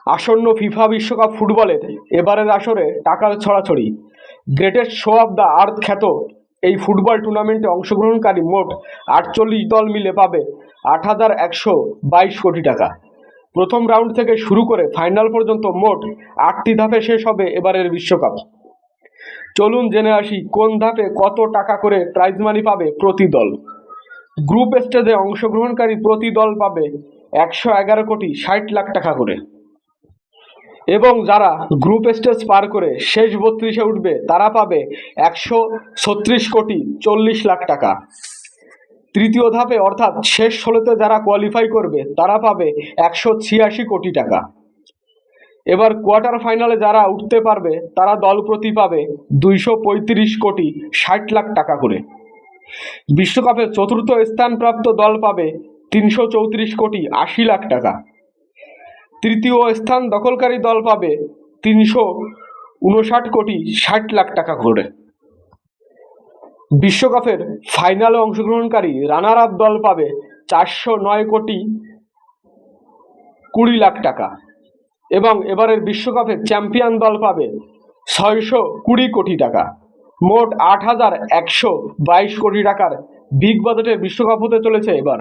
আসন্ন ফিফা বিশ্বকাপ ফুটবলের এবারের আসরে টাকার ছড়াছড়ি। Greatest show off the earth খ্যাত এই ফুটবল টুর্নামেন্টে অংশগ্রহণকারী মোট 48 দল মিলে পাবে 8,122 কোটি টাকা। প্রথম রাউন্ড থেকে শুরু করে ফাইনাল পর্যন্ত মোট 8টি ধাপে শেষ হবে এবারের বিশ্বকাপ। চলুন জেনে আসি কোন ধাপে কত টাকা করে প্রাইজ মানি পাবে প্রতি দল। গ্রুপ স্টেজে অংশগ্রহণকারী প্রতি দল পাবে 111,60,00,000 টাকা করে, এবং যারা গ্রুপ স্টেজ পার করে শেষ 32-এ উঠবে তারা পাবে 136,40,00,000 টাকা। তৃতীয় ধাপে অর্থাৎ শেষ 16তে যারা কোয়ালিফাই করবে তারা পাবে 186 কোটি টাকা। এবার কোয়ার্টার ফাইনালে যারা উঠতে পারবে তারা দল প্রতি পাবে 235,60,00,000 টাকা করে। বিশ্বকাপে চতুর্থ স্থানপ্রাপ্ত দল পাবে 334,80,00,000 টাকা। তৃতীয় স্থান দখলকারী দল পাবে 359,60,00,000 টাকা করে। বিশ্বকাপের ফাইনালে অংশগ্রহণকারী রানার আপ দল পাবে 409,20,00,000 টাকা, এবং এবারের বিশ্বকাপের চ্যাম্পিয়ন দল পাবে 620 কোটি টাকা। মোট 8,122 কোটি টাকার বিগ বাজেটের বিশ্বকাপ হতে চলেছে এবার।